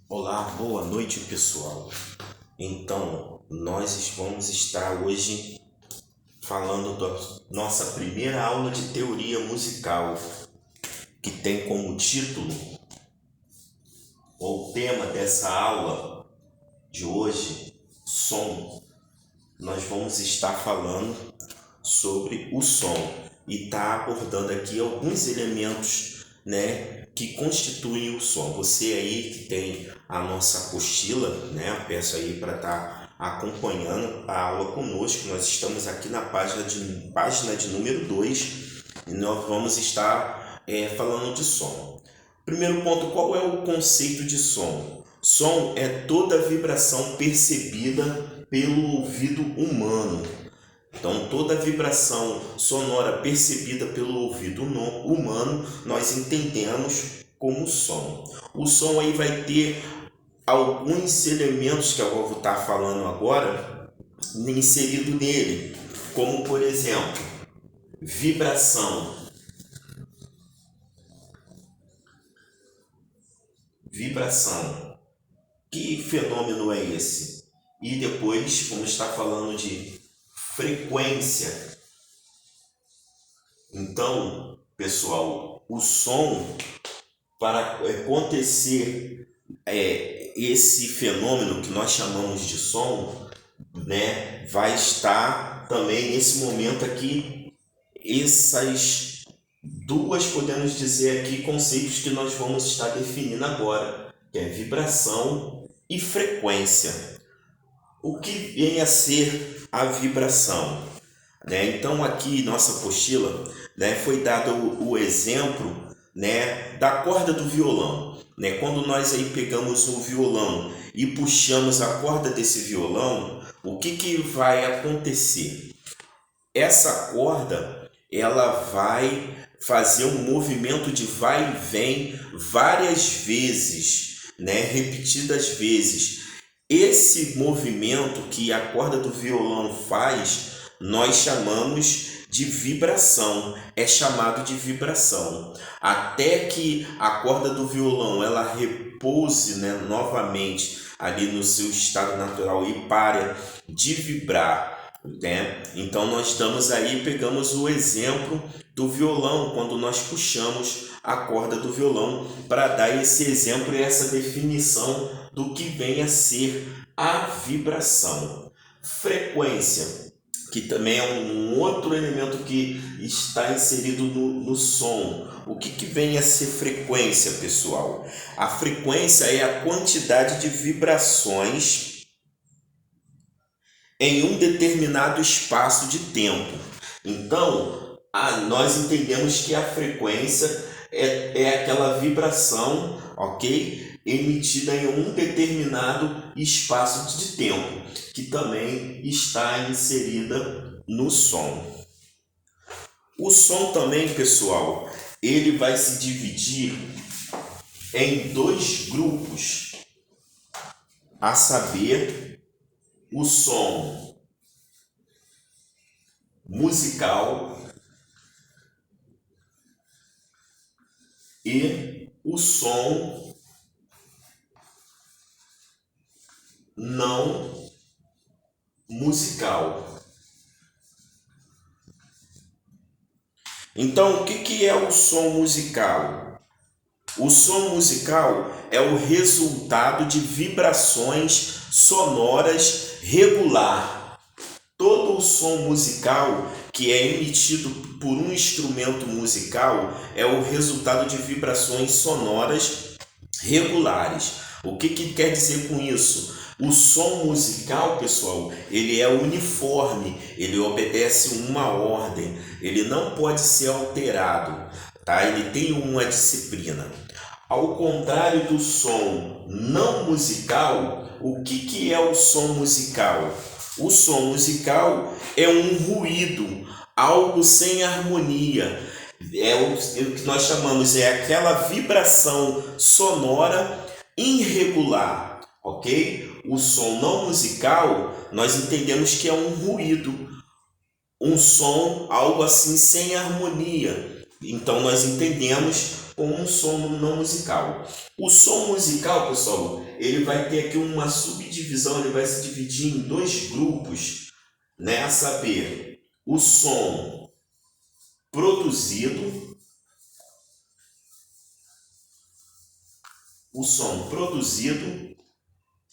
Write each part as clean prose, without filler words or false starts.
Olá, boa noite pessoal. Então, nós vamos estar hoje falando da nossa primeira aula de teoria musical, que tem como título, ou tema dessa aula de hoje, som. Nós vamos estar falando sobre o som e tá abordando aqui alguns elementos, né, que constituem o som. Você aí que tem a nossa apostila, né, peço aí para estar acompanhando a aula conosco. Nós estamos aqui na página de número 2 e nós vamos estar falando de som. Primeiro ponto, qual é o conceito de som? Som é toda vibração percebida pelo ouvido humano. Então, toda vibração sonora percebida pelo ouvido humano, nós entendemos como som. O som aí vai ter alguns elementos que eu vou estar falando agora inserido nele, como por exemplo, vibração. Vibração. Que fenômeno é esse? E depois vamos estar falando de frequência. Então, pessoal, o som, para acontecer esse fenômeno que nós chamamos de som, né, vai estar também nesse momento aqui essas duas, podemos dizer aqui, conceitos que nós vamos estar definindo agora, que é vibração e frequência. O que vem a ser a vibração? Né? Então aqui nossa apostila, né, foi dado o exemplo, né, da corda do violão. Né? Quando nós aí pegamos o violão e puxamos a corda desse violão, o que vai acontecer? Essa corda ela vai fazer um movimento de vai e vem várias vezes, né, repetidas vezes. Esse movimento que a corda do violão faz, nós chamamos de vibração, é chamado de vibração. Até que a corda do violão ela repouse, né, novamente ali no seu estado natural e pare de vibrar. Né? Então nós estamos aí, pegamos o exemplo do violão, quando nós puxamos a corda do violão, para dar esse exemplo e essa definição do que vem a ser a vibração. Frequência, que também é um outro elemento que está inserido no som. O que vem a ser frequência, pessoal? A frequência é a quantidade de vibrações em um determinado espaço de tempo. Então, nós entendemos que a frequência é aquela vibração, ok? Emitida em um determinado espaço de tempo, que também está inserida no som. O som também, pessoal, ele vai se dividir em dois grupos, a saber, o som musical e o som não musical. Então, o que é o som musical? O som musical é o resultado de vibrações sonoras regular. Todo o som musical que é emitido por um instrumento musical é o resultado de vibrações sonoras regulares. O que quer dizer com isso? O som musical, pessoal, ele é uniforme, ele obedece uma ordem, ele não pode ser alterado, tá? Ele tem uma disciplina. Ao contrário do som não musical, o que é o som musical? O som musical é um ruído, algo sem harmonia. É o que nós chamamos, é aquela vibração sonora irregular, ok? O som não musical, nós entendemos que é um ruído, um som, algo assim sem harmonia. Então nós entendemos com um som não musical. O som musical, pessoal, ele vai ter aqui uma subdivisão, ele vai se dividir em dois grupos, né? A saber, o som produzido,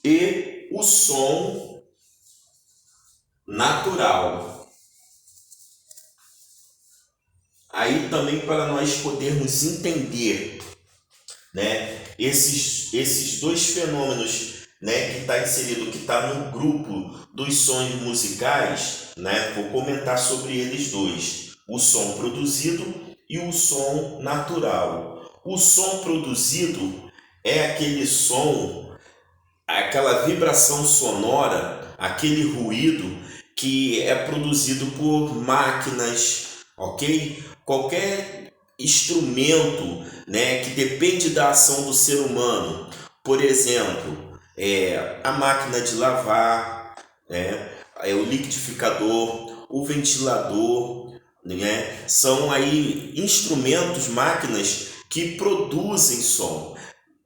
e o som natural. Aí também para nós podermos entender, né, esses dois fenômenos, né, que está inserido, que está no grupo dos sons musicais, né, vou comentar sobre eles dois, o som produzido e o som natural. O som produzido é aquele som, aquela vibração sonora, aquele ruído que é produzido por máquinas, ok? Qualquer instrumento, né, que depende da ação do ser humano. Por exemplo, a máquina de lavar, né, o liquidificador, o ventilador, né, são aí instrumentos, máquinas que produzem som.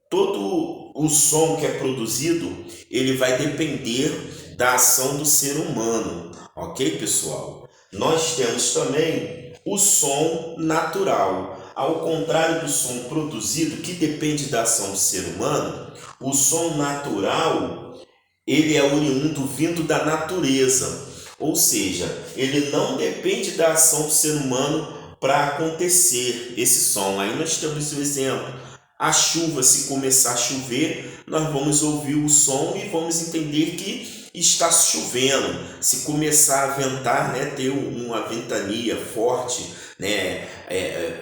Todo o som que é produzido, ele vai depender da ação do ser humano, ok, pessoal? Nós temos também o som natural. Ao contrário do som produzido, que depende da ação do ser humano, o som natural, ele é oriundo vindo da natureza. Ou seja, ele não depende da ação do ser humano para acontecer esse som. Aí nós temos o exemplo. A chuva, se começar a chover, nós vamos ouvir o som e vamos entender que está chovendo. Se começar a ventar, né, ter uma ventania forte, né,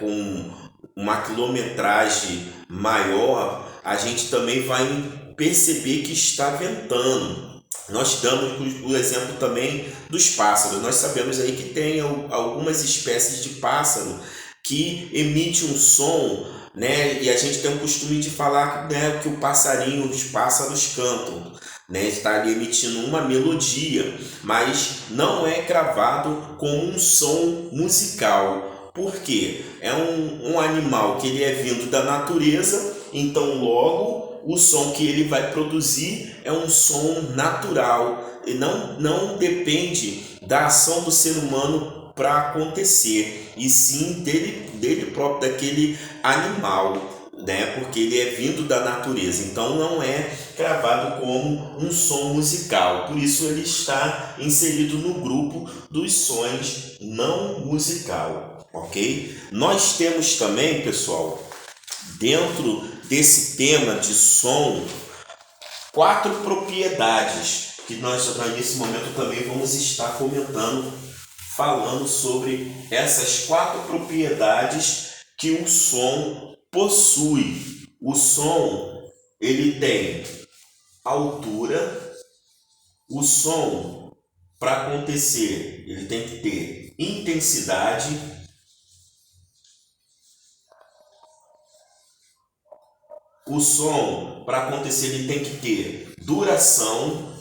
com uma quilometragem maior, a gente também vai perceber que está ventando. Nós damos o exemplo também dos pássaros. Nós sabemos aí que tem algumas espécies de pássaro que emite um som, né? E a gente tem o costume de falar, né, que os pássaros cantam, né? Está ali emitindo uma melodia, mas não é gravado com um som musical. Por quê? É um animal que ele é vindo da natureza, então logo o som que ele vai produzir é um som natural e não depende da ação do ser humano para acontecer, e sim dele próprio, daquele animal, né? Porque ele é vindo da natureza, então não é gravado como um som musical, por isso ele está inserido no grupo dos sons não musical, ok? Nós temos também, pessoal, dentro desse tema de som, 4 propriedades que nós nesse momento também vamos estar comentando, falando sobre essas 4 propriedades que o som possui. O som, ele tem altura. O som, para acontecer, ele tem que ter intensidade. O som, para acontecer, ele tem que ter duração.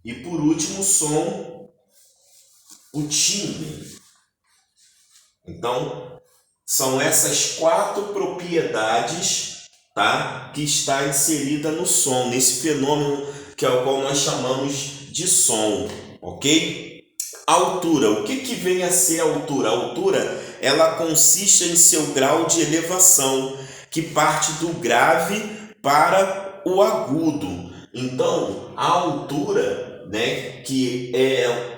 E por último, o som, o timbre. Então, são essas 4 propriedades, tá, que está inserida no som, nesse fenômeno que é o qual nós chamamos de som, ok? Altura. O que vem a ser a altura? A altura, ela consiste em seu grau de elevação, que parte do grave para o agudo. Então, a altura, né, que é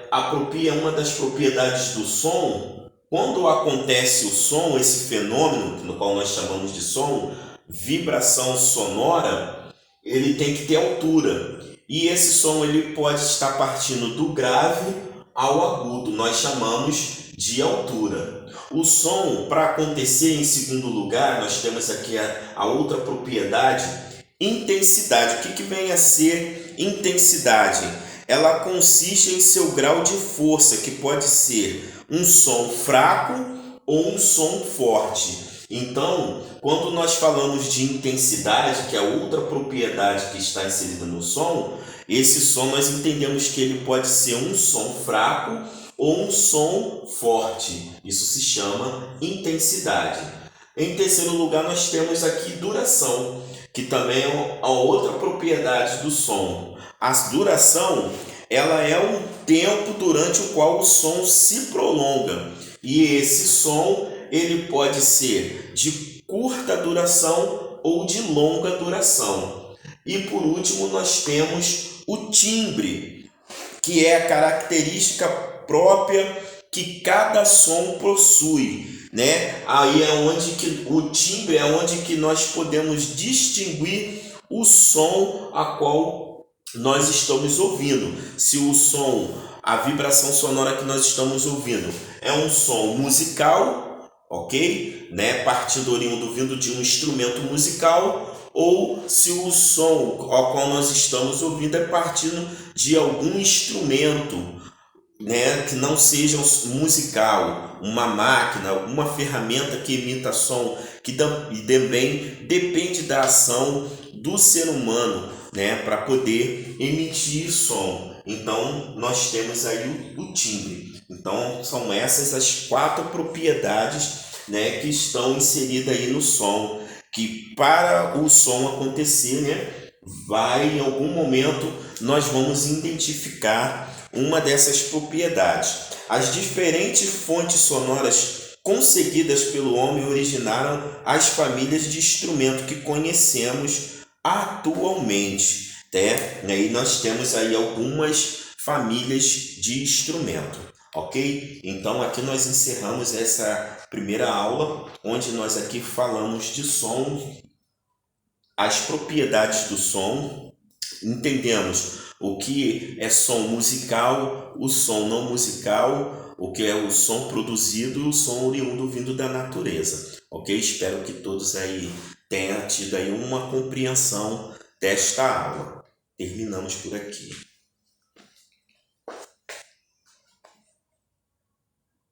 uma das propriedades do som, quando acontece o som, esse fenômeno, no qual nós chamamos de som, vibração sonora, ele tem que ter altura. E esse som ele pode estar partindo do grave ao agudo, nós chamamos de altura. O som, para acontecer em segundo lugar, nós temos aqui a outra propriedade, intensidade. O que vem a ser intensidade? Ela consiste em seu grau de força, que pode ser um som fraco ou um som forte. Então, quando nós falamos de intensidade, que é outra propriedade que está inserida no som, esse som nós entendemos que ele pode ser um som fraco ou um som forte. Isso se chama intensidade. Em terceiro lugar, nós temos aqui duração, que também é a outra propriedade do som. A duração, ela é um tempo durante o qual o som se prolonga. E esse som, ele pode ser de curta duração ou de longa duração. E por último, nós temos o timbre, que é a característica própria que cada som possui, né? Aí é onde que o timbre é onde que nós podemos distinguir o som a qual nós estamos ouvindo. Se o som, a vibração sonora que nós estamos ouvindo é um som musical, ok? Né? Partindo oriundo vindo de um instrumento musical, ou se o som ao qual nós estamos ouvindo é partindo de algum instrumento, né, que não seja musical, uma máquina, uma ferramenta que emita som, que também depende da ação do ser humano, né, para poder emitir som. Então nós temos aí o timbre. Então são essas as 4 propriedades, né, que estão inseridas aí no som, que para o som acontecer, né, em algum momento nós vamos identificar uma dessas propriedades. As diferentes fontes sonoras conseguidas pelo homem originaram as famílias de instrumento que conhecemos atualmente, né? E aí nós temos aí algumas famílias de instrumento, ok? Então aqui nós encerramos essa primeira aula, onde nós aqui falamos de som, as propriedades do som, entendemos o que é som musical, o som não musical, o que é o som produzido e o som oriundo vindo da natureza, ok? Espero que todos aí tenham tido aí uma compreensão desta aula. Terminamos por aqui.